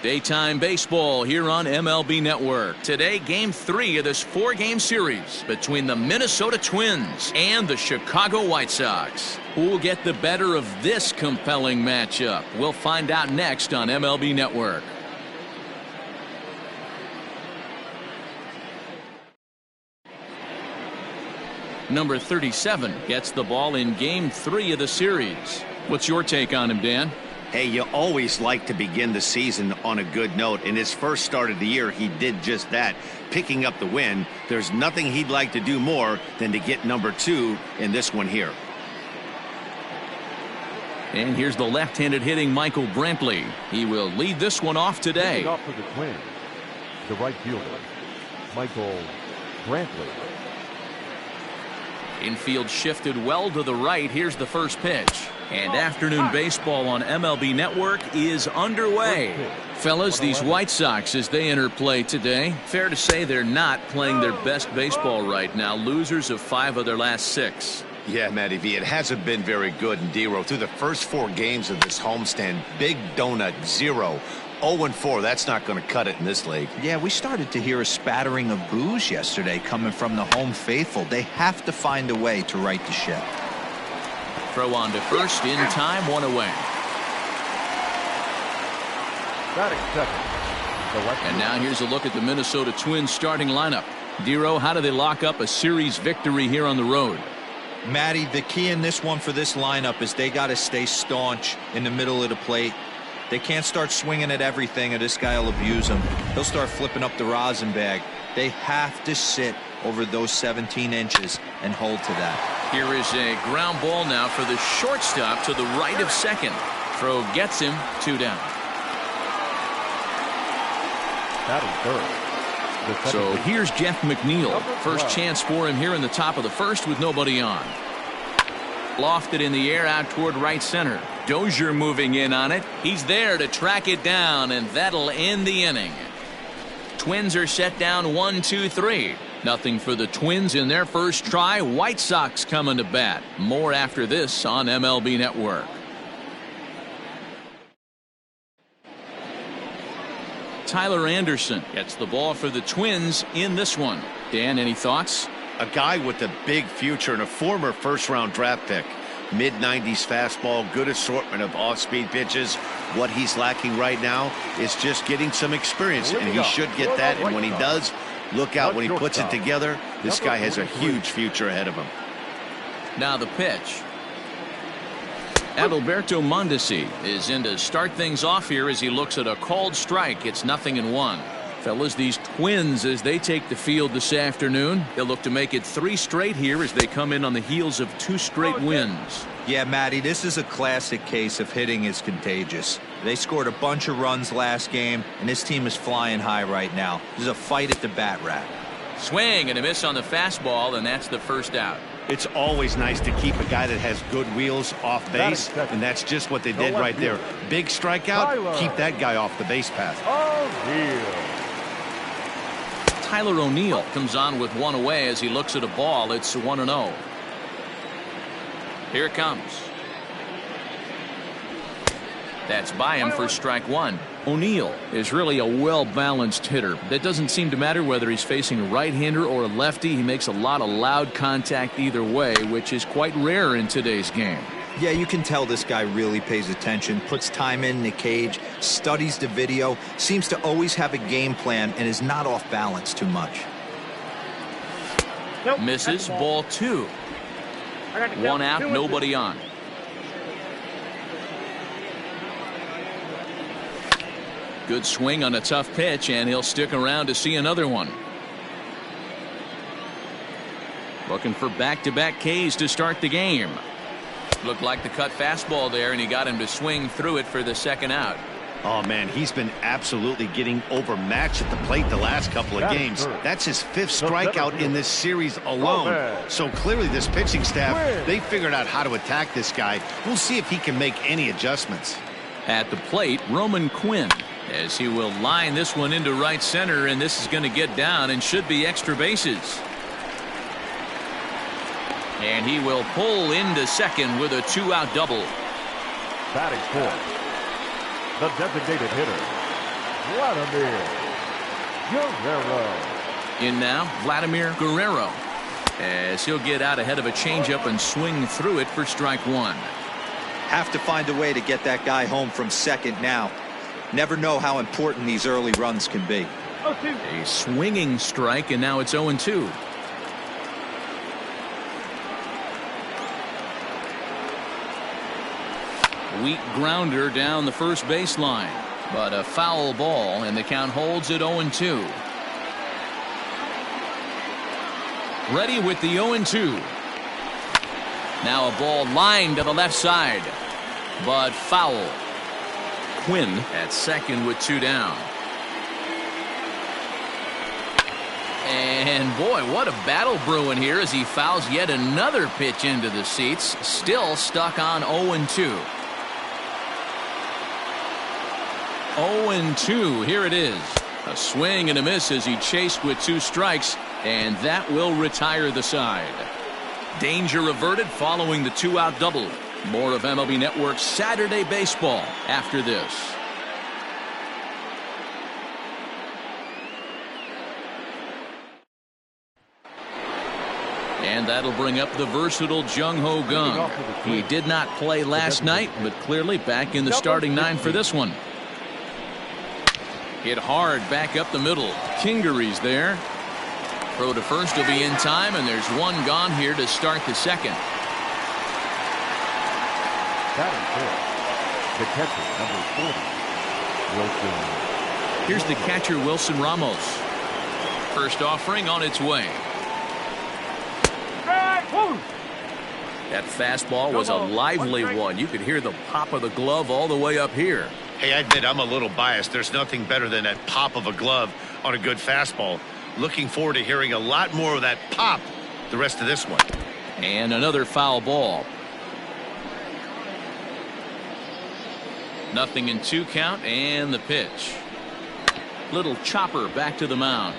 Daytime baseball here on MLB Network. Today, Game 3 of this 4-game series between the Minnesota Twins and the Chicago White Sox. Who will get the better of this compelling matchup? We'll find out next on MLB Network. Number 37 gets the ball in Game 3 of the series. What's your take on him, Dan? Hey, you always like to begin the season on a good note. In his first start of the year, he did just that, picking up the win. There's nothing he'd like to do more than to get number 2 in this one here. And here's the left-handed hitting Michael Brantley. He will lead this one off today. Leading off for the Twins, the right fielder, Michael Brantley. Infield shifted well to the right. Here's the first pitch. And afternoon baseball on MLB Network is underway. Fellas, these White Sox, as they enter play today, fair to say they're not playing their best baseball right now. Losers of 5 of their last 6. Yeah, Matty V, it hasn't been very good in D-Row. Through the first 4 games of this homestand, big donut, 0. 0-4, that's not going to cut it in this league. Yeah, we started to hear a spattering of boos yesterday coming from the home faithful. They have to find a way to right the ship. Throw on to first in time, 1 away. And now here's a look at the Minnesota Twins starting lineup. Dero, how do they lock up a series victory here on the road? Matty, the key in this one for this lineup is they got to stay staunch in the middle of the plate. They can't start swinging at everything or this guy will abuse them. He'll start flipping up the rosin bag. They have to sit over those 17 inches and hold to that. Here is a ground ball now for the shortstop to the right of second. Throw gets him, 2 down. So here's Jeff McNeil. First chance for him here in the top of the first with nobody on. Lofted in the air out toward right center. Dozier moving in on it. He's there to track it down, and that'll end the inning. Twins are set down 1-2-3. Nothing for the Twins in their first try. White Sox coming to bat. More after this on MLB Network. Tyler Anderson gets the ball for the Twins in this one. Dan, any thoughts? A guy with a big future and a former first-round draft pick. Mid-90s fastball, good assortment of off-speed pitches. What he's lacking right now is just getting some experience, and he should get that. And when he does, look out when he puts it together. This guy has a huge future ahead of him. Now the pitch. Adalberto Mondesi is in to start things off here as he looks at a called strike. It's 0-1. Fellas, these Twins, as they take the field this afternoon, they'll look to make it 3 straight here as they come in on the heels of 2 straight wins. Yeah, Matty, this is a classic case of hitting is contagious. They scored a bunch of runs last game, and this team is flying high right now. There's a fight at the bat rack. Swing and a miss on the fastball, and that's the first out. It's always nice to keep a guy that has good wheels off base, and that's just what they did right there. Big strikeout, keep that guy off the base path. Tyler O'Neill comes on with 1 away as he looks at a ball. It's 1-0. Here it comes. That's by him for strike 1. O'Neill is really a well-balanced hitter. That doesn't seem to matter whether he's facing a right-hander or a lefty. He makes a lot of loud contact either way, which is quite rare in today's game. Yeah, you can tell this guy really pays attention, puts time in the cage, studies the video, seems to always have a game plan, and is not off balance too much. Misses, ball 2. 1 out, nobody on. Good swing on a tough pitch, and he'll stick around to see another one. Looking for back-to-back Ks to start the game. Looked like the cut fastball there, and he got him to swing through it for the second out. Oh, man, he's been absolutely getting overmatched at the plate the last couple of games. That's his 5th strikeout in this series alone. So clearly this pitching staff, they figured out how to attack this guy. We'll see if he can make any adjustments. At the plate, Roman Quinn, as he will line this one into right center, and this is going to get down and should be extra bases. And he will pull into second with a 2-out double. Batting fourth, the designated hitter, Vladimir Guerrero. In now, Vladimir Guerrero, as he'll get out ahead of a changeup and swing through it for strike one. Have to find a way to get that guy home from second now. Never know how important these early runs can be. A swinging strike, and now it's 0-2. Weak grounder down the first baseline, but a foul ball, and the count holds at 0-2. Ready with the 0-2. Now a ball lined to the left side, but foul. Quinn at second with two down. And boy, what a battle brewing here as he fouls yet another pitch into the seats. Still stuck on 0-2. 0-2, here it is. A swing and a miss as he chased with two strikes, and that will retire the side. Danger averted following the two-out double. More of MLB Network's Saturday Baseball after this. And that'll bring up the versatile Jung Ho Gung. He did not play last night, but clearly back in the starting nine for this one. Hit hard back up the middle. Kingery's there. Throw to first will be in time, and there's one gone here to start the second. Batting fifth, the catcher, number 40, Wilson. Here's the catcher, Wilson Ramos. First offering on its way. That fastball was a lively one. You could hear the pop of the glove all the way up here. Hey, I admit I'm a little biased. There's nothing better than that pop of a glove on a good fastball. Looking forward to hearing a lot more of that pop the rest of this one. And another foul ball. Nothing in two count, and the pitch. Little chopper back to the mound.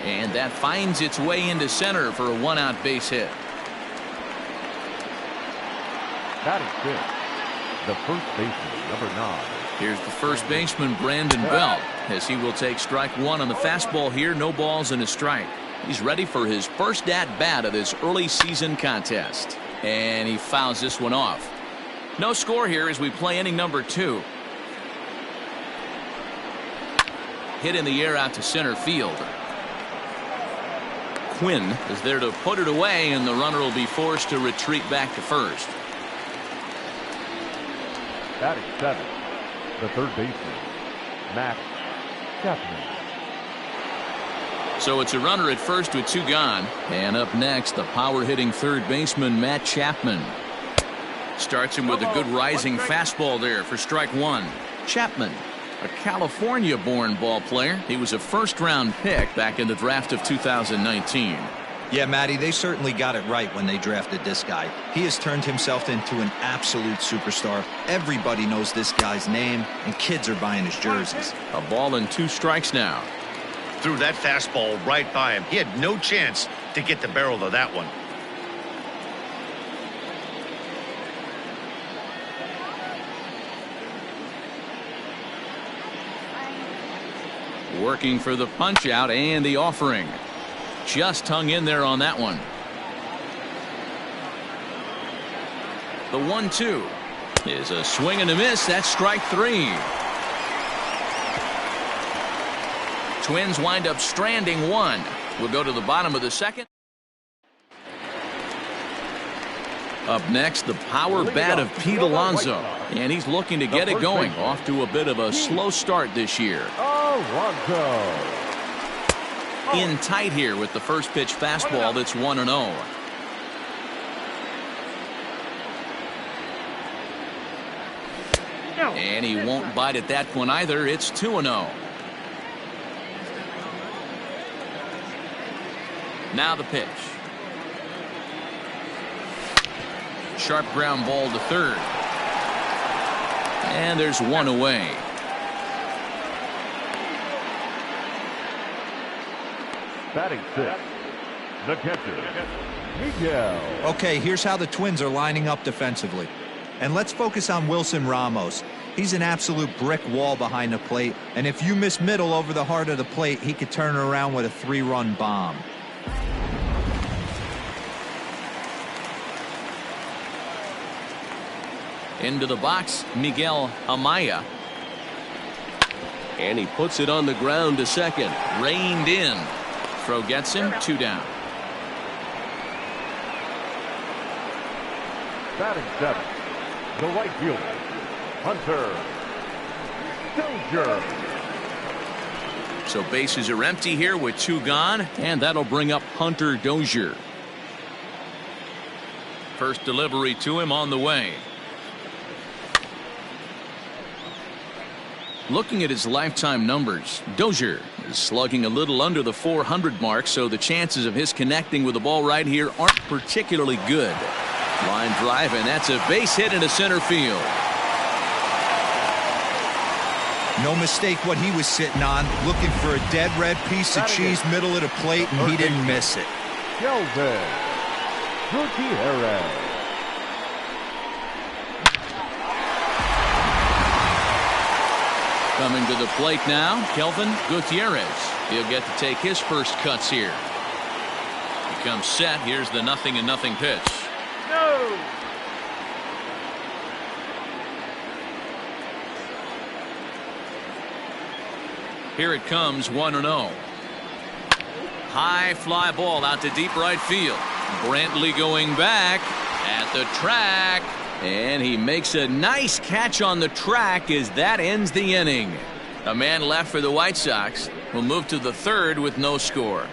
And that finds its way into center for a one-out base hit. Batting fifth, the first baseman, number 9. Here's the first baseman, Brandon Belt, as he will take strike one on the fastball here. No balls and a strike. He's ready for his first at-bat of this early season contest. And he fouls this one off. No score here as we play inning number 2. Hit in the air out to center field. Quinn is there to put it away, and the runner will be forced to retreat back to first. Batting seventh, the third baseman, Matt Chapman. So it's a runner at first with two gone. And up next, the power-hitting third baseman, Matt Chapman. Starts him with a good rising fastball there for strike one. Chapman, a California-born ball player. He was a first-round pick back in the draft of 2019. Yeah, Matty, they certainly got it right when they drafted this guy. He has turned himself into an absolute superstar. Everybody knows this guy's name, and kids are buying his jerseys. A ball and two strikes now. Threw that fastball right by him. He had no chance to get the barrel of that one. Working for the punch out and the offering. Just hung in there on that one. The 1-2 is a swing and a miss. That's strike three. Twins wind up stranding one. We'll go to the bottom of the second. Up next, the power bat of Pete Alonso. And he's looking to get it going. Off to a bit of a slow start this year. Alonso. In tight here with the first pitch fastball that's 1-0. And he won't bite at that one either. It's 2-0. Now the pitch. Sharp ground ball to third. And there's one away. Batting sixth, the catcher, Miguel. Okay, here's how the Twins are lining up defensively. And let's focus on Wilson Ramos. He's an absolute brick wall behind the plate, and if you miss middle over the heart of the plate, he could turn it around with a 3-run bomb. Into the box, Miguel Amaya. And he puts it on the ground to second. Reined in. Throw gets him, 2 down. Batting 7, the right fielder, Hunter Dozier. So bases are empty here with 2 gone, and that'll bring up Hunter Dozier. First delivery to him on the way. Looking at his lifetime numbers, Dozier is slugging a little under the 400 mark, so the chances of his connecting with the ball right here aren't particularly good. Line drive, and that's a base hit into center field. No mistake what he was sitting on, looking for a dead red piece of cheese middle of the plate, and he didn't miss it. Kelvin Gutierrez. Coming to the plate now, Kelvin Gutierrez. He'll get to take his first cuts here. He comes set. Here's the 0-0 pitch. No. Here it comes, 1-0. High fly ball out to deep right field. Brantley going back at the track. And he makes a nice catch on the track as that ends the inning. A man left for the White Sox. Will move to the third with no score.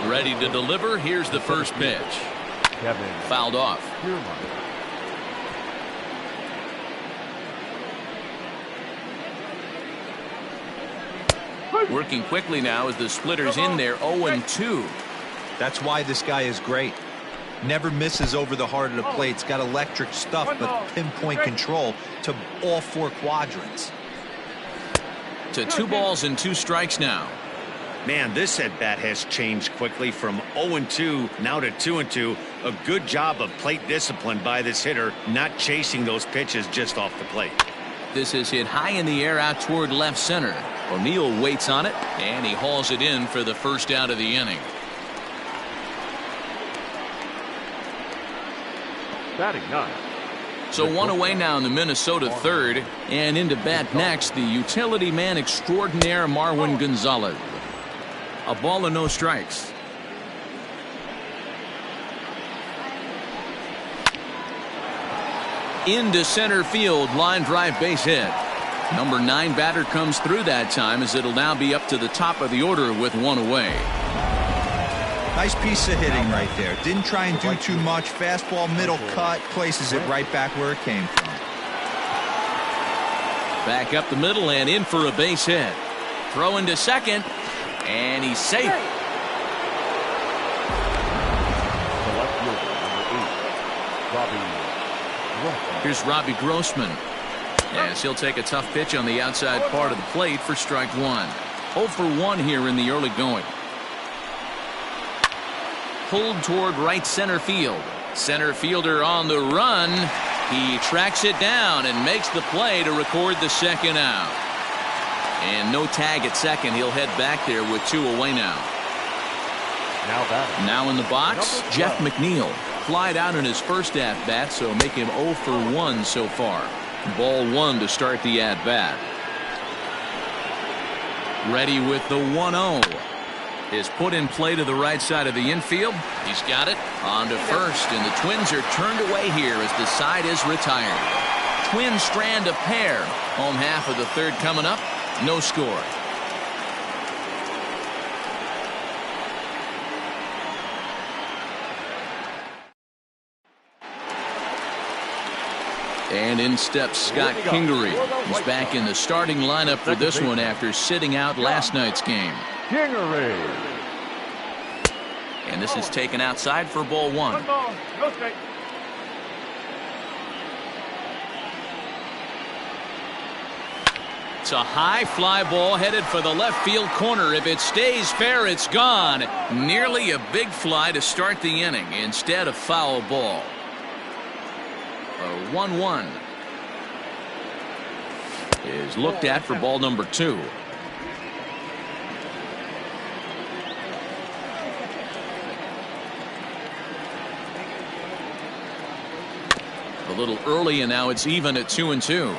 Ready to deliver. Here's the first pitch. Kevin Fouled off. Working quickly now as the splitter's in there. 0-2. That's why this guy is great. Never misses over the heart of the plate. It's got electric stuff, but pinpoint control to all 4 quadrants. To 2 balls and 2 strikes now. Man, this at-bat has changed quickly from 0-2 now to 2-2. A good job of plate discipline by this hitter, not chasing those pitches just off the plate. This is hit high in the air out toward left center. O'Neill waits on it, and he hauls it in for the first out of the inning. Batting 9. So 1 away now in the Minnesota third, and into bat next, the utility man extraordinaire Marwin Gonzalez. A ball and no strikes. Into center field, line drive, base hit. Number 9 batter comes through that time, as it'll now be up to the top of the order with 1 away. Nice piece of hitting right there. Didn't try and do too much. Fastball, middle cut, places it right back where it came from. Back up the middle and in for a base hit. Throw into second, and he's safe. The left fielder, number 8, Robbie Grossman. Here's Robbie Grossman, as he'll take a tough pitch on the outside part of the plate for strike 1. 0 for 1 here in the early going. Pulled toward right center field. Center fielder on the run. He tracks it down and makes the play to record the second out. And no tag at second. He'll head back there with 2 away now. Now in the box, Jeff McNeil. Flied out in his first at-bat, so make him 0 for 1 so far. Ball 1 to start the at-bat. Ready with the 1-0. Is put in play to the right side of the infield. He's got it on to first, and the Twins are turned away here as the side is retired. Twins strand a pair. Home half of the third coming up. No score. And in steps Scott Kingery. He's back in the starting lineup for this one after sitting out last night's game. Kingery. And this is taken outside for ball 1. 1 ball, no strike. It's a high fly ball headed for the left field corner. If it stays fair, it's gone. Nearly a big fly to start the inning. Instead, a foul ball. A 1-1 is looked at for ball number 2. A little early, and now it's even at 2-2.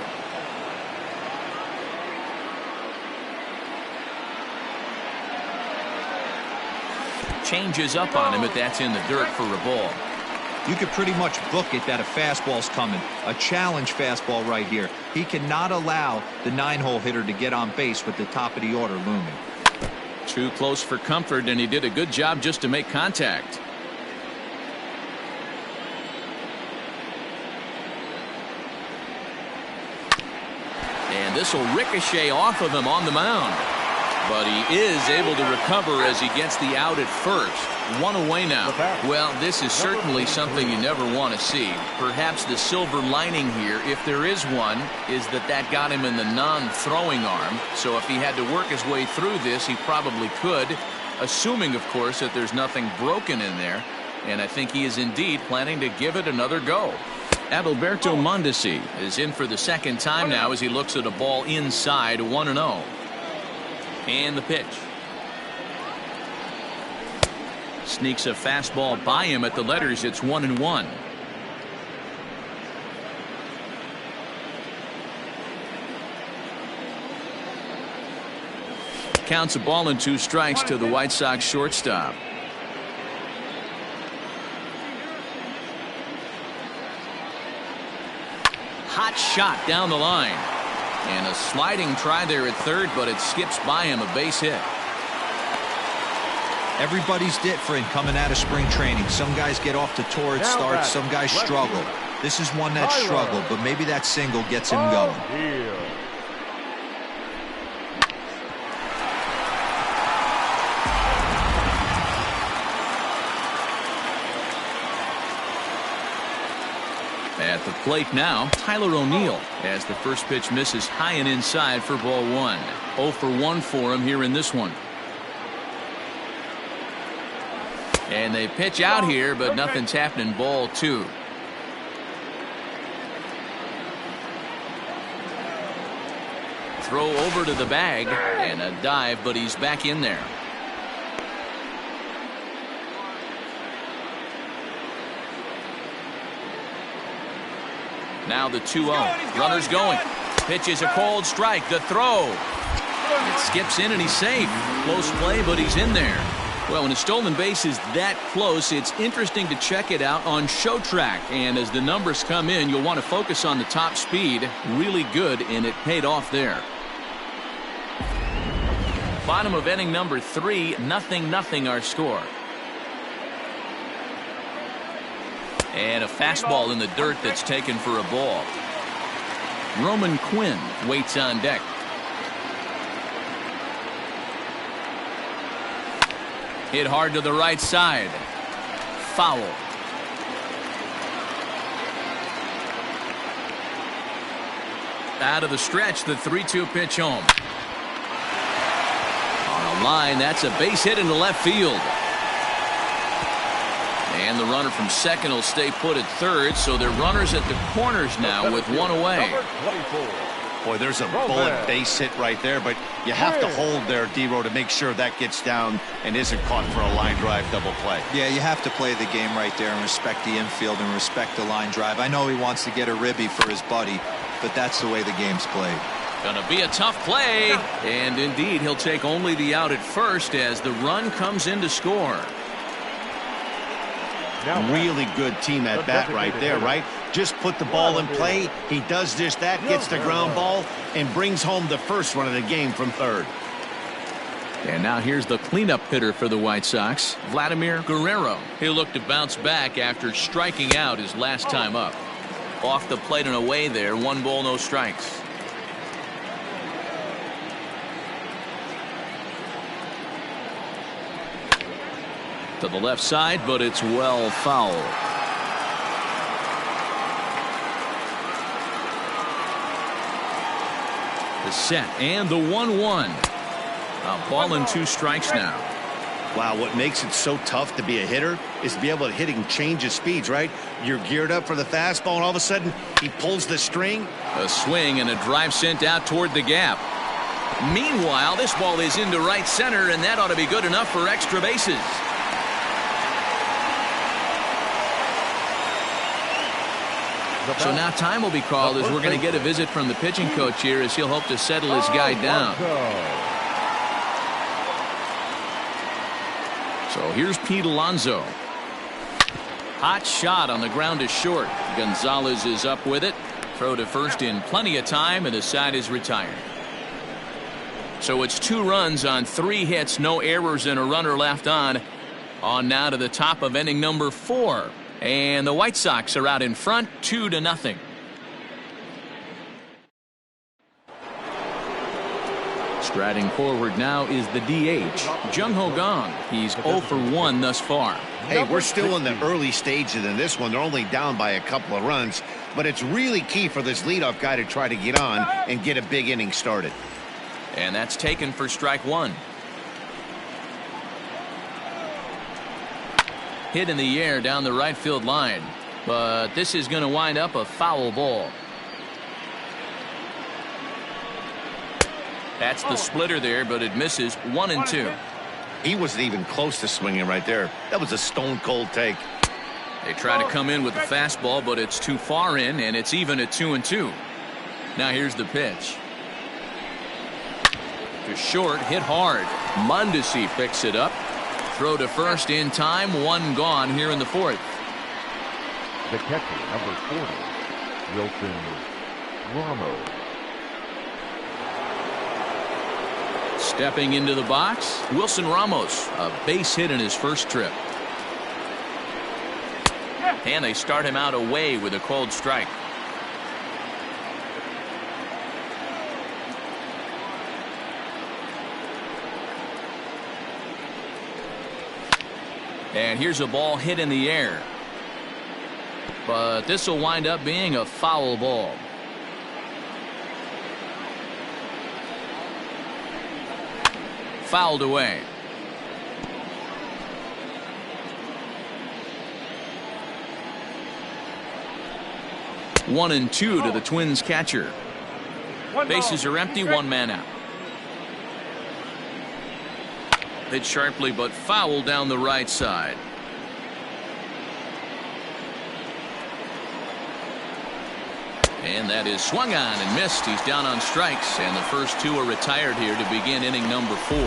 Changes up on him, but that's in the dirt for a ball. You could pretty much book it that a fastball's coming. A challenge fastball right here. He cannot allow the 9-hole hitter to get on base with the top of the order looming. Too close for comfort, and he did a good job just to make contact. And this will ricochet off of him on the mound. But he is able to recover as he gets the out at first. 1 away now. Well, this is certainly something you never want to see. Perhaps the silver lining here, if there is one, is that got him in the non-throwing arm. So if he had to work his way through this, he probably could, assuming, of course, that there's nothing broken in there. And I think he is indeed planning to give it another go. Adalberto Mondesi is in for the second time now as he looks at a ball inside. 1-0. And the pitch. Sneaks a fastball by him at the letters. It's 1-1. Counts a ball and 2 strikes to the White Sox shortstop. Hot shot down the line. And a sliding try there at third, but it skips by him, a base hit. Everybody's different coming out of spring training. Some guys get off to torrid starts, some guys struggle. This is one that struggled, but maybe that single gets him going. At the plate now, Tyler O'Neill, as the first pitch misses high and inside for ball 1. 0 for 1 for him here in this one. And they pitch out here, but nothing's happening. Ball 2. Throw over to the bag and a dive, but he's back in there. Now the 2-0. Runners going. Pitch is a cold strike. The throw. It skips in and he's safe. Close play, but he's in there. Well, when a stolen base is that close, it's interesting to check it out on Show Track. And as the numbers come in, you'll want to focus on the top speed. Really good, and it paid off there. Bottom of inning number 3, 0-0 our score. And a fastball in the dirt that's taken for a ball. Roman Quinn waits on deck. Hit hard to the right side. Foul. Out of the stretch, the 3-2 pitch home. On a line, that's a base hit into left field. And the runner from second will stay put at third, so they're runners at the corners now with 1 away. Boy, there's a bullet base hit right there, but you have to hold there, D-Row, to make sure that gets down and isn't caught for a line drive double play. Yeah, you have to play the game right there and respect the infield and respect the line drive. I know he wants to get a ribby for his buddy, but that's the way the game's played. Gonna be a tough play, and indeed he'll take only the out at first as the run comes in to score. Really good team at bat right there, right? Just put the ball in play. He does just that, gets the ground ball, and brings home the first run of the game from third. And now here's the cleanup hitter for the White Sox, Vladimir Guerrero. He'll look to bounce back after striking out his last time up. Off the plate and away there, 1 ball, no strikes. To the left side, but it's well foul. The set and the 1-1. A ball and 2 strikes now. Wow, what makes it so tough to be a hitter is to be able to hitting change of speeds, right? You're geared up for the fastball, and all of a sudden, he pulls the string. A swing and a drive sent out toward the gap. Meanwhile, this ball is into right center, and that ought to be good enough for extra bases. So now time will be called as we're going to get a visit from the pitching coach here as he'll hope to settle his guy down. So here's Pete Alonso. Hot shot on the ground is short. Gonzalez is up with it. Throw to first in plenty of time, and the side is retired. So it's 2 runs on 3 hits, no errors, and a runner left on. On now to the top of inning number 4. And the White Sox are out in front 2-0. Striding forward now is the DH, Jung Ho Gong. He's 0 for 1 thus far. Hey, we're still in the early stages in this one. They're only down by a couple of runs, but it's really key for this leadoff guy to try to get on and get a big inning started. And that's taken for strike 1. Hit in the air down the right field line, but this is going to wind up a foul ball. That's the splitter there, but it misses. 1-2. He wasn't even close to swinging right there. That was a stone cold take. They try to come in with a fastball, but it's too far in, and it's even at 2-2. Now here's the pitch. To short, hit hard. Mondesi picks it up. Throw to first in time. 1 gone here in the 4th. The catcher, number 40, Wilson Ramos. Stepping into the box, Wilson Ramos, a base hit in his first trip. And they start him out away with a called strike. And here's a ball hit in the air. But this will wind up being a foul ball. Fouled away. One and 2 to the Twins catcher. Bases are empty, 1 man out. Hit sharply but foul down the right side. And that is swung on and missed. He's down on strikes, and the first 2 are retired here to begin inning number 4.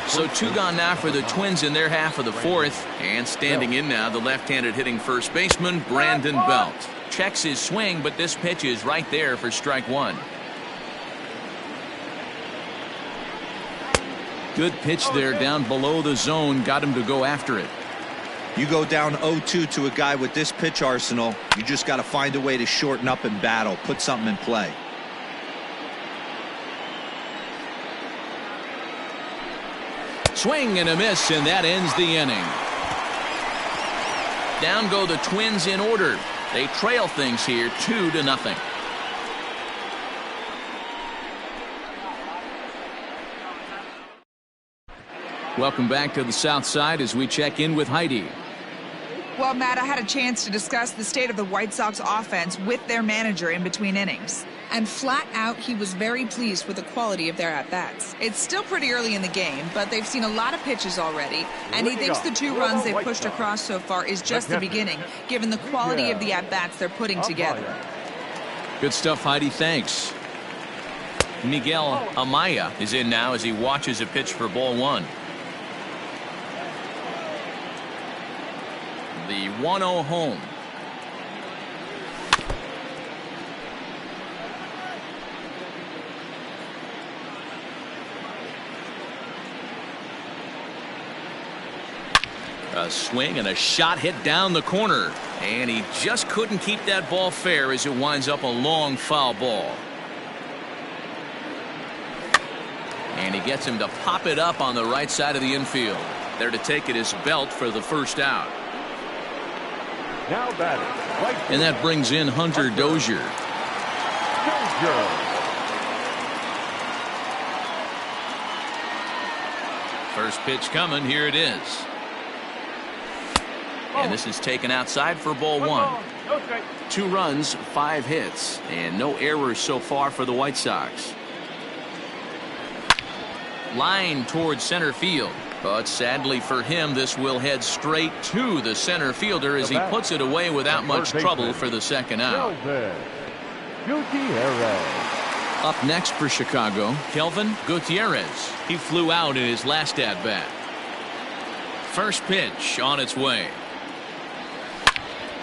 So 2 gone now for the Twins in their half of the 4th. And standing in now, the left-handed hitting first baseman, Brandon Belt. Checks his swing, but this pitch is right there for strike 1. Good pitch there down below the zone. Got him to go after it. You go down 0-2 to a guy with this pitch arsenal, you just got to find a way to shorten up and battle, put something in play. Swing and a miss, and that ends the inning. Down go the Twins in order. They trail things here 2-0. Welcome back to the South Side as we check in with Heidi. Well, Matt, I had a chance to discuss the state of the White Sox offense with their manager in between innings. And flat out, he was very pleased with the quality of their at-bats. It's still pretty early in the game, but they've seen a lot of pitches already, and he thinks the 2 runs they've pushed across so far is just the beginning, given the quality of the at-bats they're putting together. Good stuff, Heidi. Thanks. Miguel Amaya is in now as he watches a pitch for ball 1. The 1-0 home. A swing and a shot hit down the corner, and he just couldn't keep that ball fair as it winds up a long foul ball. And he gets him to pop it up on the right side of the infield. There to take it is Belt for the first out. Now batting, right. And that brings in Hunter Dozier. First pitch coming. Here it is. And this is taken outside for ball one. 2 runs, 5 hits, and no errors so far for the White Sox. Line towards center field. But sadly for him, this will head straight to the center fielder as he puts it away without much trouble for the second out. Up next for Chicago, Kelvin Gutierrez. He flew out in his last at-bat. First pitch on its way.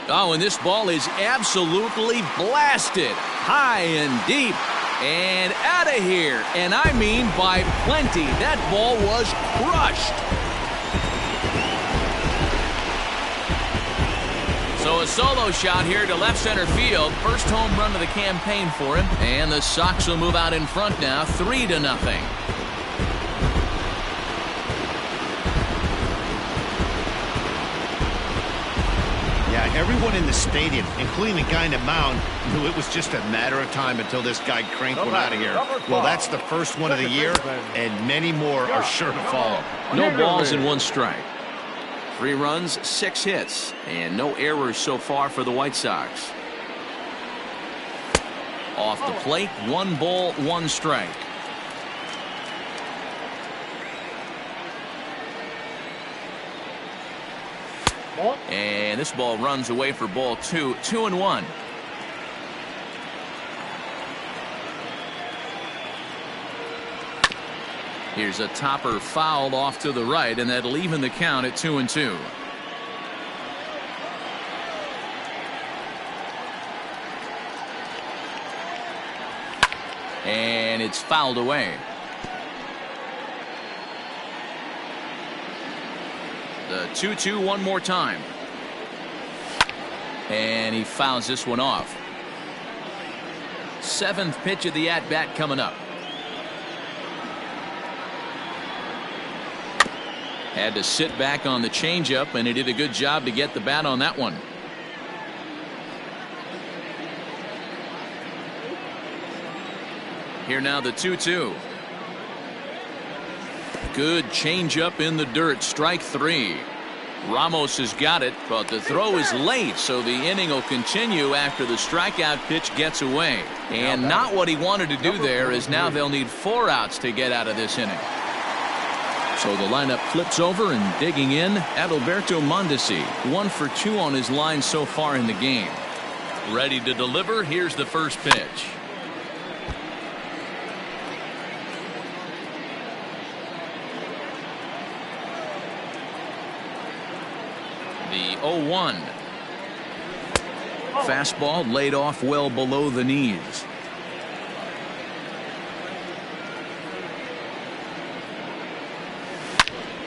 Oh, and this ball is absolutely blasted. High and deep. And out of here. And I mean by plenty. That ball was crushed. So a solo shot here to left center field. First home run of the campaign for him. And the Sox will move out in front now, 3-0. Everyone in the stadium, including the guy in the mound, knew it was just a matter of time until this guy cranked one out of here. Well, that's the first one of the year, and many more are sure to follow. No balls and 1 strike. 3 runs, 6 hits, and no errors so far for the White Sox. Off the plate, 1 ball, 1 strike. And this ball runs away for ball 2, 2-1. Here's a topper fouled off to the right, and that'll even the count at 2-2. And it's fouled away. The 2-2 one more time. And he fouls this one off. 7th pitch of the at-bat coming up. Had to sit back on the changeup, and he did a good job to get the bat on that one. Here now the 2-2. Good changeup in the dirt. Strike 3. Ramos has got it, but the throw is late, so the inning will continue after the strikeout pitch gets away. And not what he wanted to do there, is now they'll need 4 outs to get out of this inning. So the lineup flips over, and digging in, Adalberto Mondesi. 1 for 2 on his line so far in the game. Ready to deliver. Here's the first pitch. The 0-1. Fastball laid off well below the knees.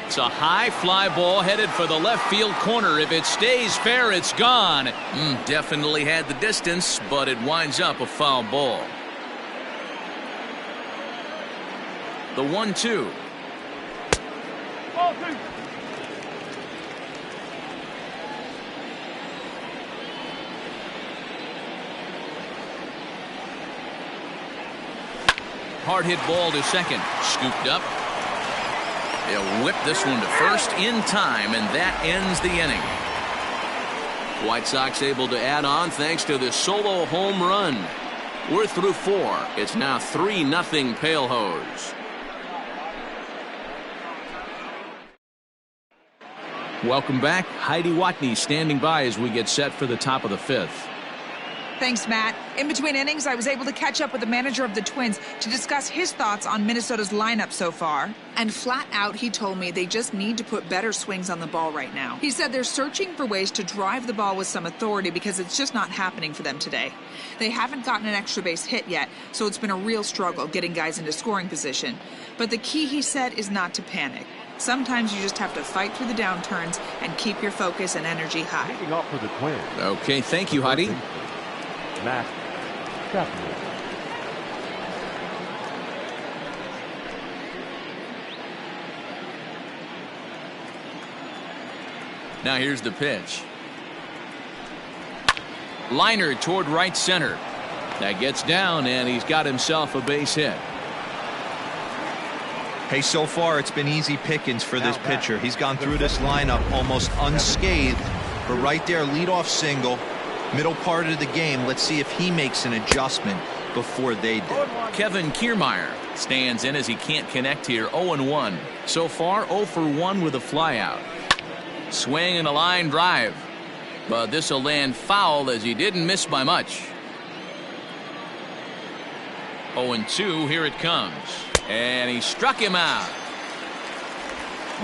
It's a high fly ball headed for the left field corner. If it stays fair, it's gone. Definitely had the distance, but it winds up a foul ball. The 1-2. Hard hit ball to second. Scooped up. They'll whip this one to first in time, and that ends the inning. White Sox able to add on thanks to the solo home run. We're through 4. It's now 3-0 Pale Hose. Welcome back. Heidi Watney standing by as we get set for the top of the 5th. Thanks, Matt. In between innings, I was able to catch up with the manager of the Twins to discuss his thoughts on Minnesota's lineup so far. And flat out, he told me they just need to put better swings on the ball right now. He said they're searching for ways to drive the ball with some authority because it's just not happening for them today. They haven't gotten an extra base hit yet, so it's been a real struggle getting guys into scoring position. But the key, he said, is not to panic. Sometimes you just have to fight through the downturns and keep your focus and energy high. Up for the Twins. Okay, thank you, Heidi. Matt Chapman. Now here's the pitch. Liner toward right center. That gets down, and he's got himself a base hit. Hey, so far it's been easy pickings for this pitcher. He's gone through this lineup almost unscathed. But right there, leadoff single, middle part of the game. Let's see if he makes an adjustment before they do. Kevin Kiermaier stands in as he can't connect here. 0-1. So far 0 for 1 with a flyout. Swing and a line drive. But this will land foul as he didn't miss by much. 0-2. Here it comes. And he struck him out.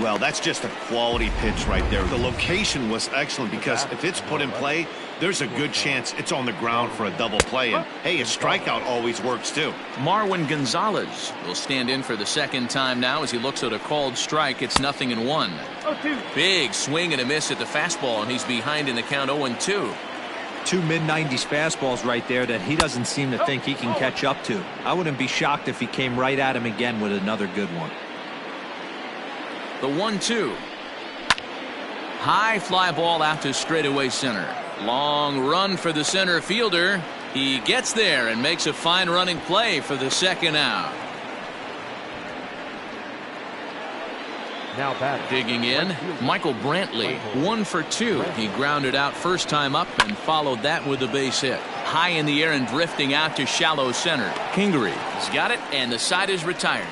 Well, that's just a quality pitch right there. The location was excellent because if it's put in play, there's a good chance it's on the ground for a double play. And, hey, a strikeout always works, too. Marwin Gonzalez will stand in for the second time now as he looks at a called strike. It's 0-1. Big swing and a miss at the fastball, and he's behind in the count 0-2. Two mid-90s fastballs right there that he doesn't seem to think he can catch up to. I wouldn't be shocked if he came right at him again with another good one. The 1-2. High fly ball out to straightaway center. Long run for the center fielder. He gets there and makes a fine running play for the second out. Now batting. Digging in, Michael Brantley, 1 for 2. He grounded out first time up and followed that with a base hit. High in the air and drifting out to shallow center. Kingery has got it, and the side is retired.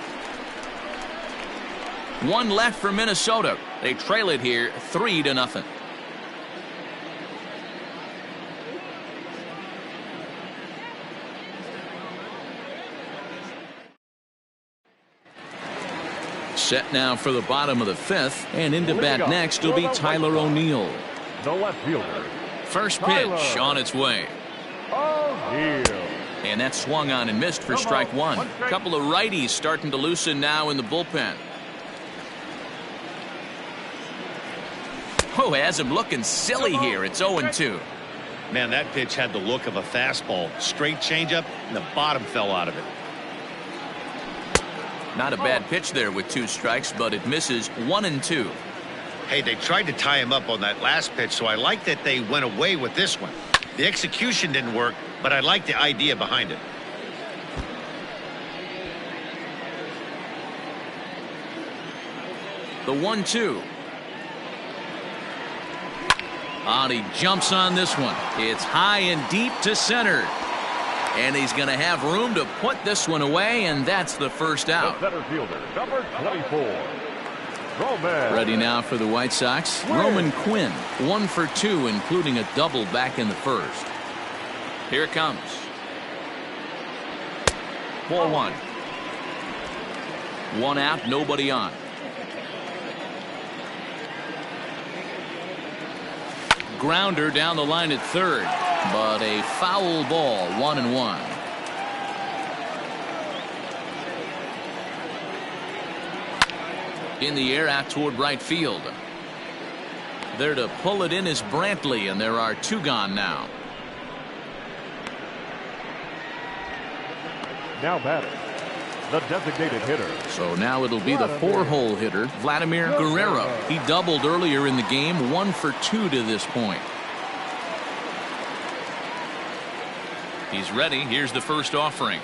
One left for Minnesota. They trail it here 3-0. Set now for the bottom of the 5th, and into bat next will be Tyler O'Neill. The left fielder. First pitch on its way. O'Neill. And that swung on and missed for strike one. A couple of righties starting to loosen now in the bullpen. Oh, has him looking silly here. It's 0-2. Man, that pitch had the look of a fastball. Straight changeup, and the bottom fell out of it. Not a bad pitch there with 2 strikes, but it misses 1-2. Hey, they tried to tie him up on that last pitch, so I like that they went away with this one. The execution didn't work, but I like the idea behind it. The 1-2. And he jumps on this one. It's high and deep to center. And he's going to have room to put this one away, and that's the first out. The center fielder, number 24. Roman. Ready now for the White Sox. Roman Quinn, 1 for 2, including a double back in the first. Here it comes. Ball 1. 1 out, nobody on. Grounder down the line at third, but a foul ball. 1-1. In the air out toward right field. There to pull it in is Brantley, and there are 2 gone now. Now batting. The designated hitter. So now it'll be the 4-hole hitter, Vladimir Guerrero. He doubled earlier in the game, 1 for 2 to this point. He's ready. Here's the first offering.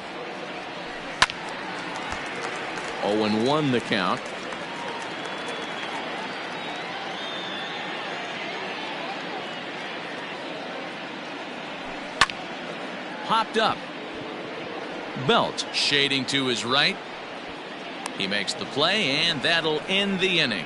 0-1 the count. Popped up. Belt shading to his right. He makes the play, and that'll end the inning.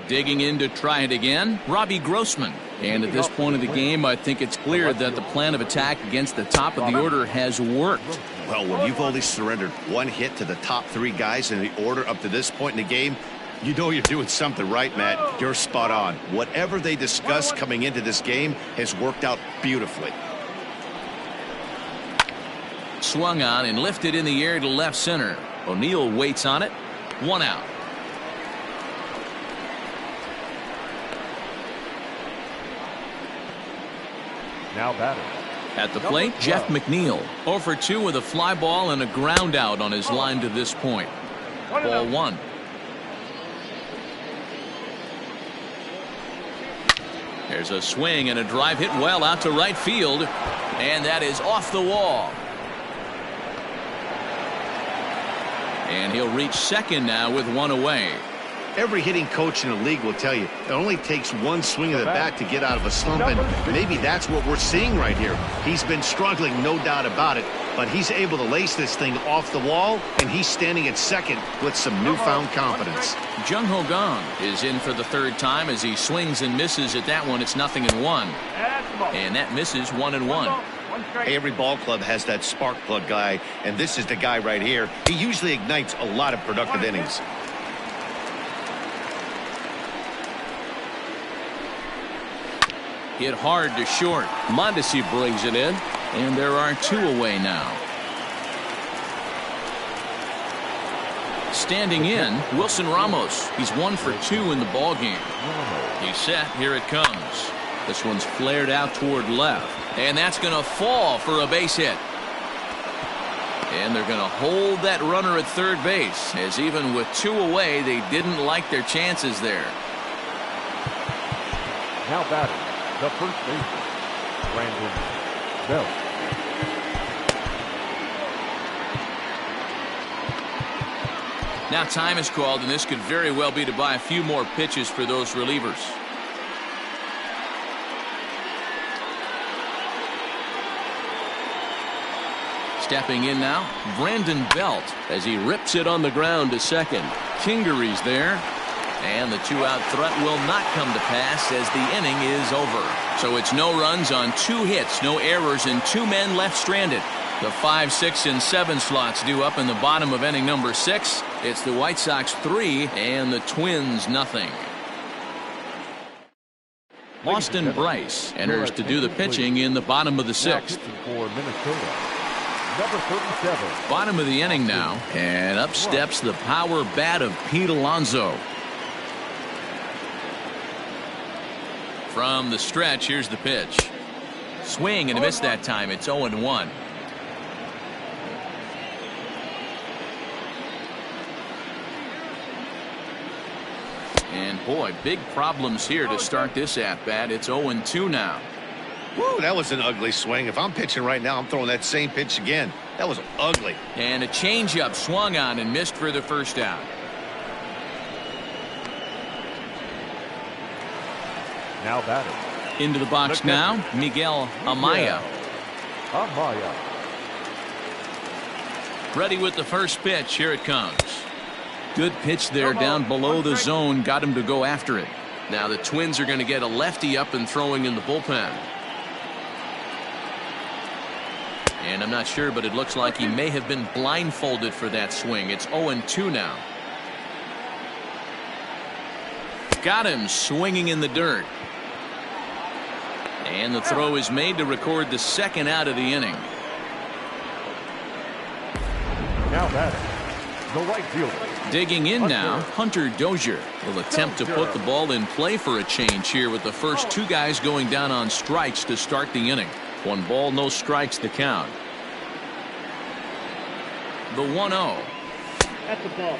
Digging in to try it again, Robbie Grossman. And at this point of the game, I think it's clear that the plan of attack against the top of the order has worked. Well, when you've only surrendered 1 hit to the top 3 guys in the order up to this point in the game, you know you're doing something right, Matt. You're spot on. Whatever they discussed coming into this game has worked out beautifully. Swung on and lifted in the air to left center. O'Neill waits on it. 1 out. Now batting. At the plate, Jeff McNeil. 0 for 2 with a fly ball and a ground out on his line to this point. Ball 1. There's a swing and a drive hit well out to right field. And that is off the wall. And he'll reach second now with one away. Every hitting coach in the league will tell you it only takes one swing of the bat to get out of a slump, and maybe that's what we're seeing right here. He's been struggling, no doubt about it, but he's able to lace this thing off the wall, and he's standing at second with some newfound confidence. Jung Ho Gong is in for the third time as he swings and misses at that one. It's 0-1. And that misses 1-1. Hey, every ball club has that spark plug guy, and this is the guy right here. He usually ignites a lot of productive innings. Hit hard to short. Mondesi brings it in. And there are two away now. Standing in, Wilson Ramos. He's 1 for 2 in the ball game. He's set. Here it comes. This one's flared out toward left. And that's going to fall for a base hit. And they're going to hold that runner at third base, as even with 2 away, they didn't like their chances there. Now batting, the first baseman, Brandon Belt. Now time is called, and this could very well be to buy a few more pitches for those relievers. Stepping in now, Brandon Belt as he rips it on the ground to second. Kingery's there. And the 2-out threat will not come to pass as the inning is over. So it's no runs on 2 hits, no errors, and 2 men left stranded. The 5, 6, and 7 slots due up in the bottom of inning number 6. It's the White Sox 3 and the Twins nothing. Austin Bryce enters to do the pitching in the bottom of the 6th. For Minnesota, number 37. Bottom of the inning now, and up steps the power bat of Pete Alonso. From the stretch, here's the pitch. Swing and a miss that time. It's 0-1. And boy, big problems here to start this at-bat. It's 0-2 now. Woo, that was an ugly swing. If I'm pitching right now, I'm throwing that same pitch again. That was ugly. And a changeup swung on and missed for the first out. Now batting. Into the box now, Miguel Amaya. Amaya. Ready with the first pitch. Here it comes. Good pitch there down below the zone. Got him to go after it. Now the Twins are going to get a lefty up and throwing in the bullpen. And I'm not sure, but it looks like he may have been blindfolded for that swing. It's 0-2 now. Got him swinging in the dirt. And the throw is made to record the second out of the inning. Now batting, the right fielder. Digging in now, Hunter Dozier will attempt to put the ball in play for a change here with the first 2 guys going down on strikes to start the inning. 1 ball, no strikes to count. The 1-0. That's the ball.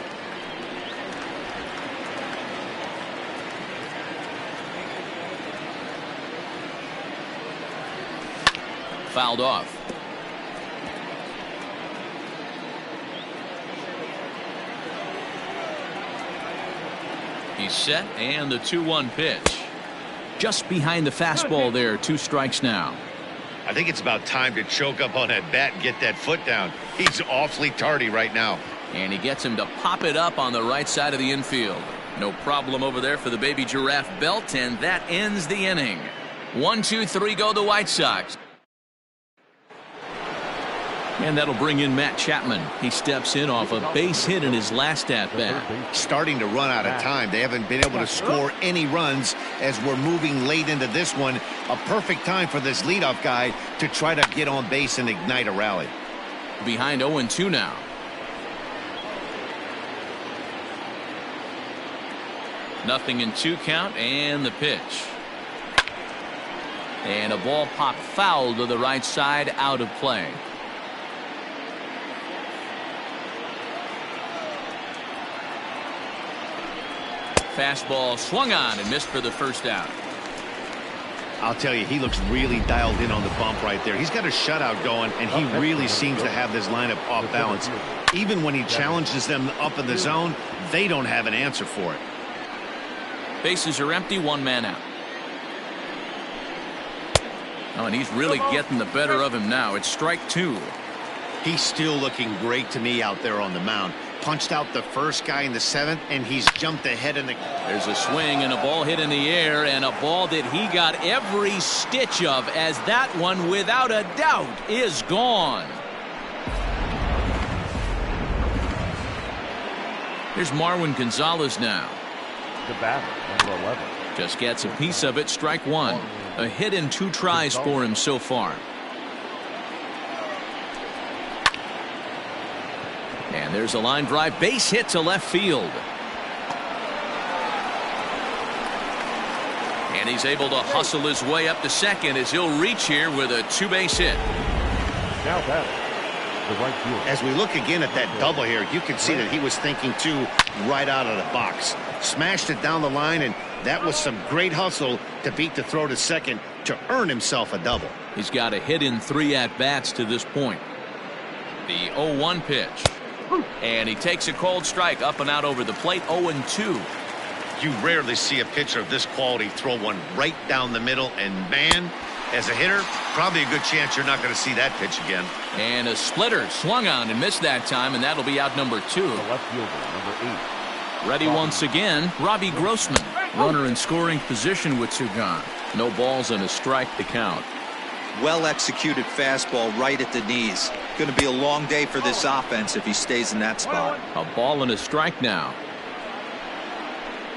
Fouled off. He's set, and the 2-1 pitch. Just behind the fastball there. 2 strikes now. I think it's about time to choke up on that bat and get that foot down. He's awfully tardy right now. And he gets him to pop it up on the right side of the infield. No problem over there for the baby giraffe Belt, and that ends the inning. 1, 2, 3 go the White Sox. And that'll bring in Matt Chapman. He steps in off a base hit in his last at-bat. Starting to run out of time. They haven't been able to score any runs as we're moving late into this one. A perfect time for this leadoff guy to try to get on base and ignite a rally. Behind 0-2 now. Nothing in 2 count, and the pitch. And a ball popped foul to the right side, out of play. Fastball swung on and missed for the first out. I'll tell you, he looks really dialed in on the bump right there. He's got a shutout going, and he really seems to have this lineup off balance. Even when he challenges them up in the zone, they don't have an answer for it. Bases are empty, one man out. Oh, and he's really getting the better of him now. It's strike two. He's still looking great to me out there on the mound. Punched out the first guy in the 7th, and he's jumped ahead in the... There's a swing and a ball hit in the air, and a ball that he got every stitch of, as that one, without a doubt, is gone. Here's Marwin Gonzalez now. The batter, number 11. Just gets a piece of it, strike one. A hit in 2 tries for him so far. And there's a line drive, base hit to left field. And he's able to hustle his way up to second as he'll reach here with a 2-base hit. Now batting, the right field. As we look again at that double here, you can see that he was thinking too right out of the box. Smashed it down the line, and that was some great hustle to beat the throw to second to earn himself a double. He's got a hit in 3 at-bats to this point. The 0-1 pitch. And he takes a cold strike up and out over the plate. 0-2. You rarely see a pitcher of this quality throw one right down the middle, and man, as a hitter, probably a good chance you're not going to see that pitch again. And a splitter swung on and missed that time, and that'll be out number 2. The left fielder, number 8. Ready once again, Robbie Grossman. Runner in scoring position with 2 gone. No balls and a strike to count. Well executed fastball right at the knees. Going to be a long day for this offense if he stays in that spot. A ball and a strike now.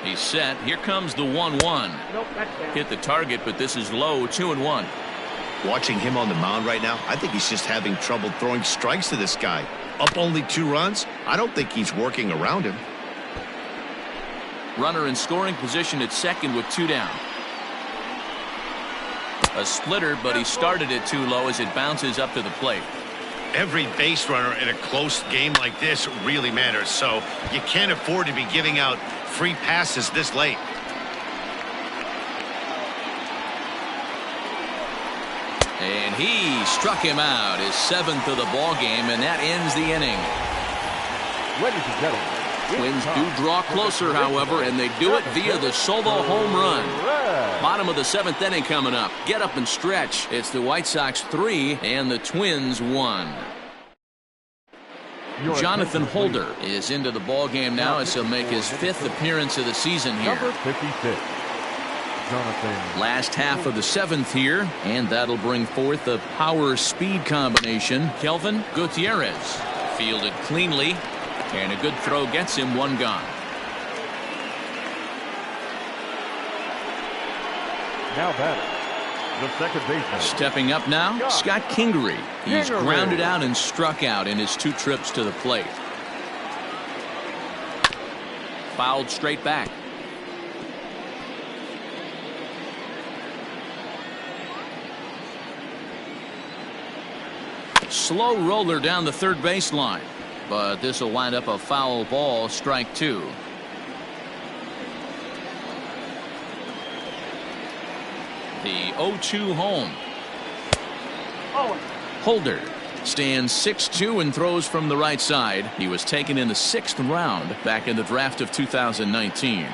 He's set. Here comes the 1-1. Hit the target, but this is low. 2-1. Watching him on the mound right now, I think he's just having trouble throwing strikes to this guy. Up only 2 runs. I don't think he's working around him. Runner in scoring position at second with 2 down. A splitter, but he started it too low as it bounces up to the plate. Every base runner in a close game like this really matters, so you can't afford to be giving out free passes this late. And he struck him out, his 7th of the ball game, and that ends the inning. Ladies and gentlemen, Twins do draw closer, however, and they do it via the solo home run. Bottom of the 7th inning coming up. Get up and stretch. It's the White Sox 3 and the Twins 1. Jonathan Holder is into the ball game now as he'll make his 5th appearance of the season here. Number 56. Jonathan. Last half of the 7th here, and that'll bring forth the power-speed combination. Kelvin Gutierrez fielded cleanly, and a good throw gets him 1 gone. Now batting, the second baseman. Stepping up now, Scott Kingery. He's grounded out and struck out in his 2 trips to the plate. Fouled straight back. Slow roller down the third baseline, but this will wind up a foul ball, strike 2. The 0-2 home. Holder stands 6'2" and throws from the right side. He was taken in the 6th round back in the draft of 2019.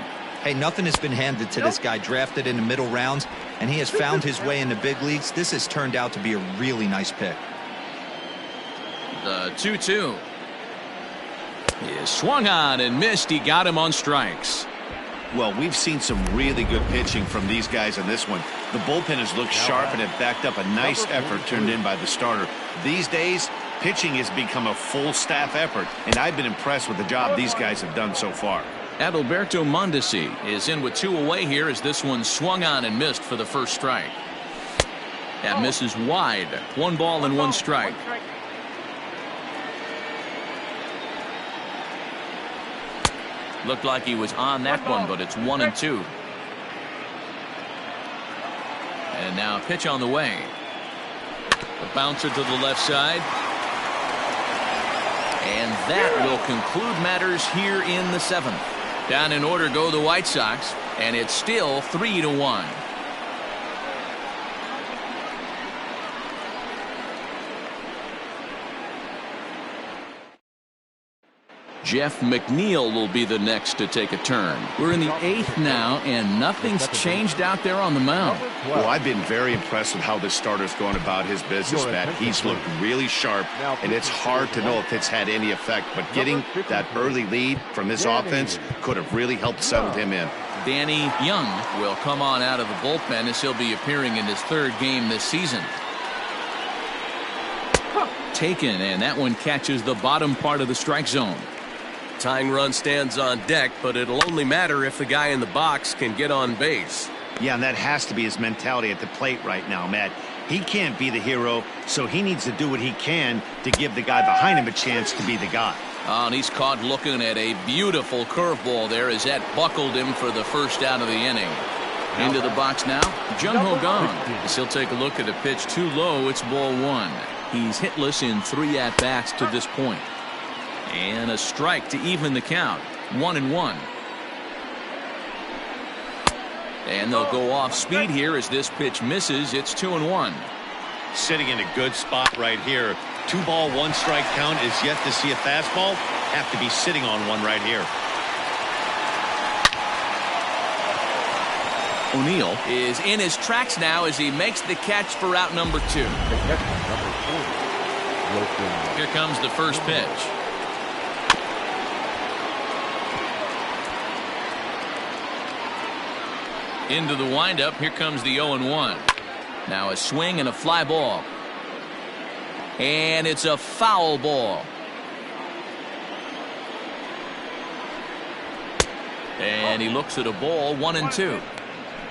Hey, nothing has been handed to this guy. Drafted in the middle rounds, and he has found his way in the big leagues. This has turned out to be a really nice pick. The 2-2 is swung on and missed. He got him on strikes. Well, we've seen some really good pitching from these guys in this one. The bullpen has looked sharp and have backed up a nice effort turned in by the starter. These days, pitching has become a full staff effort, and I've been impressed with the job these guys have done so far. Adalberto Mondesi is in with 2 away here as this one swung on and missed for the first strike. That misses wide. 1 ball and 1 strike. Looked like he was on that one, but it's 1-2. And now a pitch on the way. The bouncer to the left side. And that will conclude matters here in the 7th. Down in order go the White Sox, and it's still 3-1. Jeff McNeil will be the next to take a turn. We're in the 8th now, and nothing's changed out there on the mound. Well, I've been very impressed with how this starter's going about his business, Matt. He's looked really sharp, and it's hard to know if it's had any effect. But getting that early lead from this offense could have really helped settle him in. Danny Young will come on out of the bullpen as he'll be appearing in his 3rd game this season. Taken, and that one catches the bottom part of the strike zone. Tying run stands on deck, but it'll only matter if the guy in the box can get on base. Yeah, and that has to be his mentality at the plate right now, Matt. He can't be the hero, so he needs to do what he can to give the guy behind him a chance to be the guy. Oh, and he's caught looking at a beautiful curveball there as that buckled him for the first out of the inning. Into the box now, Jung-Ho Kang, as he'll take a look at a pitch too low. It's ball 1. He's hitless in 3 at-bats to this point. And a strike to even the count. 1-1. And they'll go off speed here as this pitch misses. It's 2-1. Sitting in a good spot right here. 2 ball, 1 strike count is yet to see a fastball. Have to be sitting on one right here. O'Neill is in his tracks now as he makes the catch for out number 2. Here comes the first pitch. Into the windup. Here comes the 0-1. Now a swing and a fly ball. And it's a foul ball. And he looks at a ball. 1-2.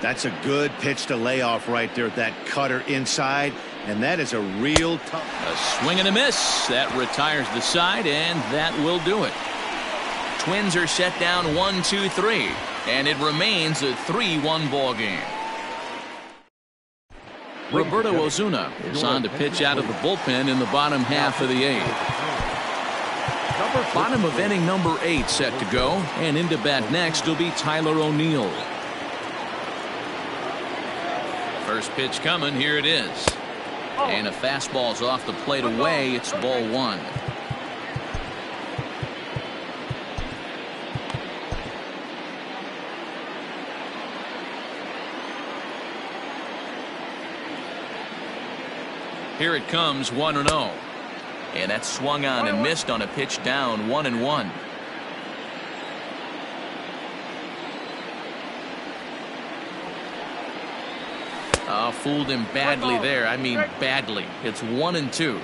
That's a good pitch to lay off right there. That cutter inside. And that is a real tough. A swing and a miss. That retires the side, and that will do it. Twins are set down 1-2-3. And it remains a 3-1 ball game. Roberto Osuna is on to pitch out of the bullpen in the bottom half of the 8th. Bottom of inning number 8 set to go, and into bat next will be Tyler O'Neill. First pitch coming. Here it is. And a fastball's off the plate away. It's ball 1. Here it comes. 1-0. And that's swung on and missed on a pitch down. 1-1. Oh, fooled him badly there. I mean badly. It's 1-2.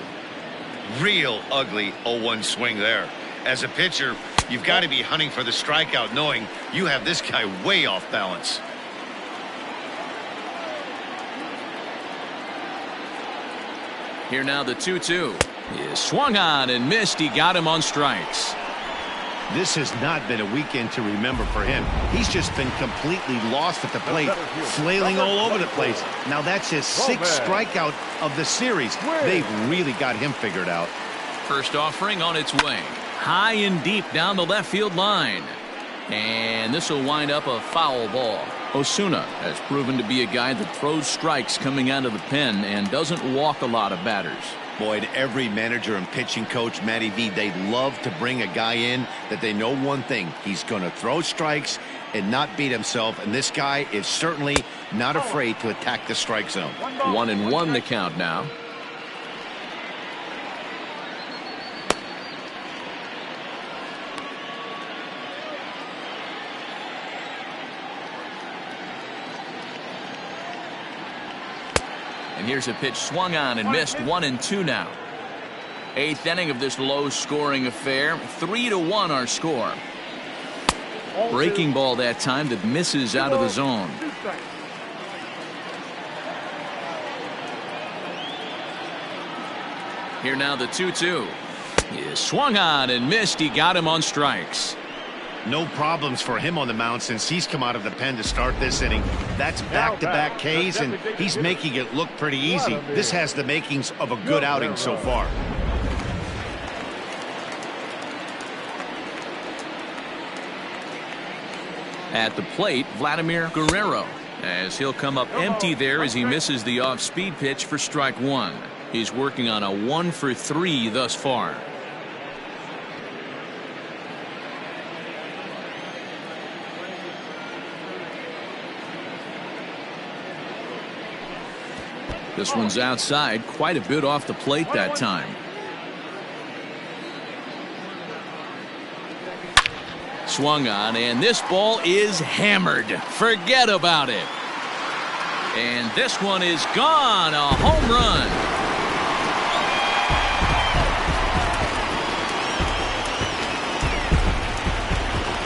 Real ugly 0-1 swing there. As a pitcher, you've got to be hunting for the strikeout, knowing you have this guy way off balance. Here now the 2-2. He swung on and missed. He got him on strikes. This has not been a weekend to remember for him. He's just been completely lost at the plate, flailing all over the place. Now that's his 6th strikeout of the series. They've really got him figured out. First offering on its way. High and deep down the left field line. And this will wind up a foul ball. Osuna has proven to be a guy that throws strikes coming out of the pen and doesn't walk a lot of batters. Boy, every manager and pitching coach, Matty V, they love to bring a guy in that they know one thing. He's going to throw strikes and not beat himself. And this guy is certainly not afraid to attack the strike zone. 1-1 the count now. And here's a pitch swung on and missed. 1-2 now. 8th inning of this low-scoring affair. 3-1 our score. Breaking ball that time that misses out of the zone. Here now the 2-2. He swung on and missed. He got him on strikes. No problems for him on the mound since he's come out of the pen to start this inning. That's back-to-back Ks, and he's making it look pretty easy. This has the makings of a good outing so far. At the plate, Vladimir Guerrero, as he'll come up empty there as he misses the off-speed pitch for strike 1. He's working on a 1 for 3 thus far. This one's outside, quite a bit off the plate that time. Swung on, and this ball is hammered. Forget about it. And this one is gone. A home run.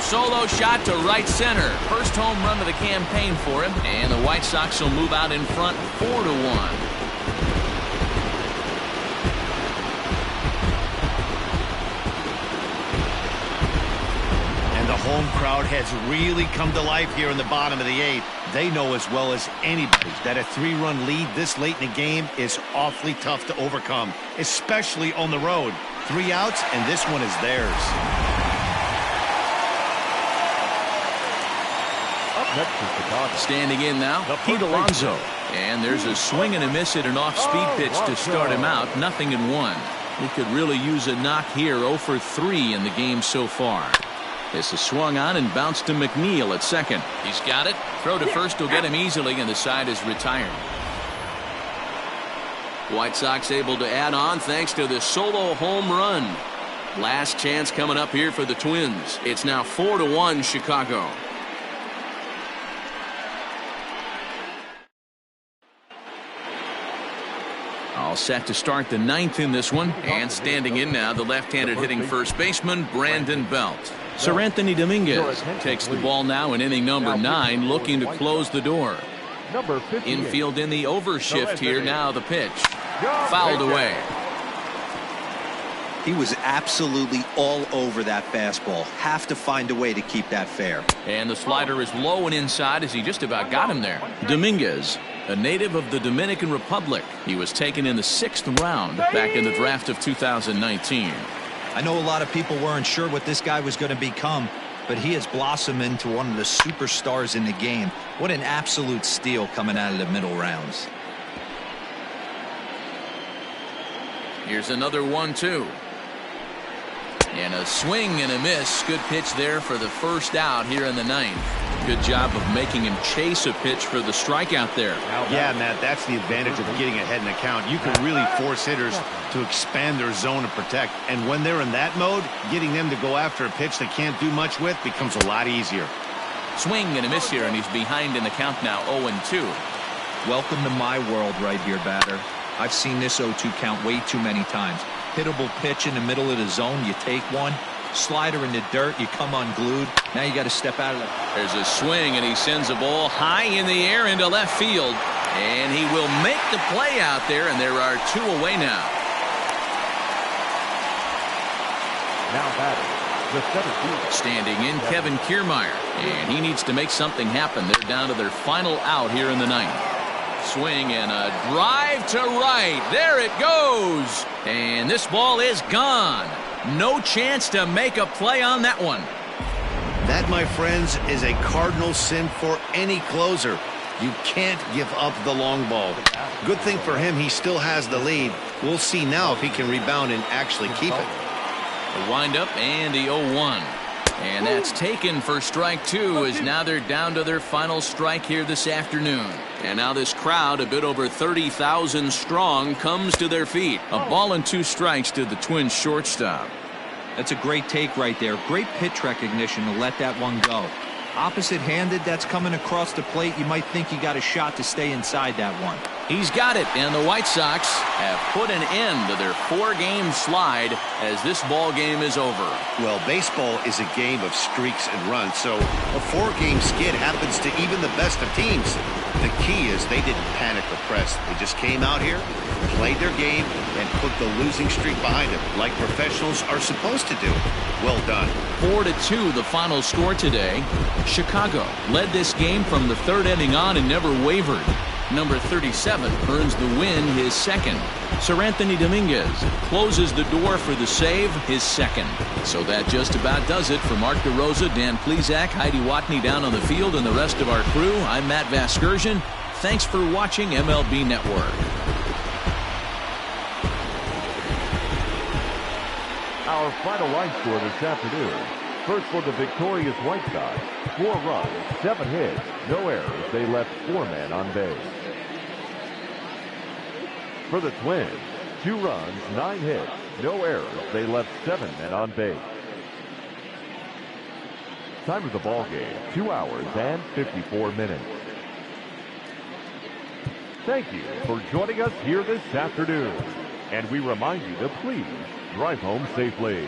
Solo shot to right center. First home run of the campaign for him. And the White Sox will move out in front 4-1. Home crowd has really come to life here in the bottom of the 8th. They know as well as anybody that a 3-run lead this late in the game is awfully tough to overcome, especially on the road. 3 outs, and this one is theirs. Up next is Chicago. Standing in now, Pete Alonso. And there's a swing and a miss at an off-speed pitch to start him out. 0-1. He could really use a knock here. 0 for 3 in the game so far. This is swung on and bounced to McNeil at second. He's got it. Throw to first will get him easily, and the side is retired. White Sox able to add on thanks to the solo home run. Last chance coming up here for the Twins. It's now 4-1 Chicago. All set to start the 9th in this one. And standing in now, the left-handed hitting first baseman, Brandon Belt. Sir Anthony Dominguez takes the ball now in inning number 9, looking to close the door. Infield in the overshift here. Now the pitch. Fouled away. He was absolutely all over that fastball. Have to find a way to keep that fair. And the slider is low and inside as he just about got him there. Dominguez, a native of the Dominican Republic. He was taken in the 6th round back in the draft of 2019. I know a lot of people weren't sure what this guy was going to become, but he has blossomed into one of the superstars in the game. What an absolute steal coming out of the middle rounds. Here's another 1-2. And a swing and a miss. Good pitch there for the first out here in the 9th. Good job of making him chase a pitch for the strikeout there. Yeah, Matt, that's the advantage of getting ahead in the count. You can really force hitters to expand their zone and protect. And when they're in that mode, getting them to go after a pitch they can't do much with becomes a lot easier. Swing and a miss here, and he's behind in the count now, 0-2. Welcome to my world right here, batter. I've seen this 0-2 count way too many times. Hittable pitch in the middle of the zone, you take one. Slider in the dirt, you come unglued. Now you got to step out of it. There's a swing, and he sends a ball high in the air into left field. And he will make the play out there, and there are 2 away now. Now batting, the center fielder. Standing in, Kevin Kiermaier. And he needs to make something happen. They're down to their final out here in the 9th. Swing and a drive to right. There it goes. And this ball is gone. No chance to make a play on that one. That, my friends, is a cardinal sin for any closer. You can't give up the long ball. Good thing for him, he still has the lead. We'll see now if he can rebound and actually keep it. The windup and the 0-1. And that's taken for strike 2, as now they're down to their final strike here this afternoon. And now this crowd, a bit over 30,000 strong, comes to their feet. A ball and 2 strikes to the Twins shortstop. That's a great take right there. Great pitch recognition to let that one go. Opposite-handed, that's coming across the plate. You might think you got a shot to stay inside that one. He's got it, and the White Sox have put an end to their 4-game slide as this ball game is over. Well, baseball is a game of streaks and runs, so a 4-game skid happens to even the best of teams. The key is they didn't panic or press. They just came out here, played their game, and put the losing streak behind them, like professionals are supposed to do. Well done. 4-2 the final score today. Chicago led this game from the 3rd inning on and never wavered. Number 37 earns the win, his 2nd. Sir Anthony Dominguez closes the door for the save, his 2nd. So that just about does it. For Mark DeRosa, Dan Plesac, Heidi Watney down on the field, and the rest of our crew, I'm Matt Vasgersian. Thanks for watching MLB Network. Our final line score this afternoon. First for the victorious White Sox, 4 runs, 7 hits, no errors. They left 4 men on base. For the Twins, 2 runs, 9 hits, no errors. They left 7 men on base. Time of the ball game, 2 hours and 54 minutes. Thank you for joining us here this afternoon. And we remind you to please drive home safely.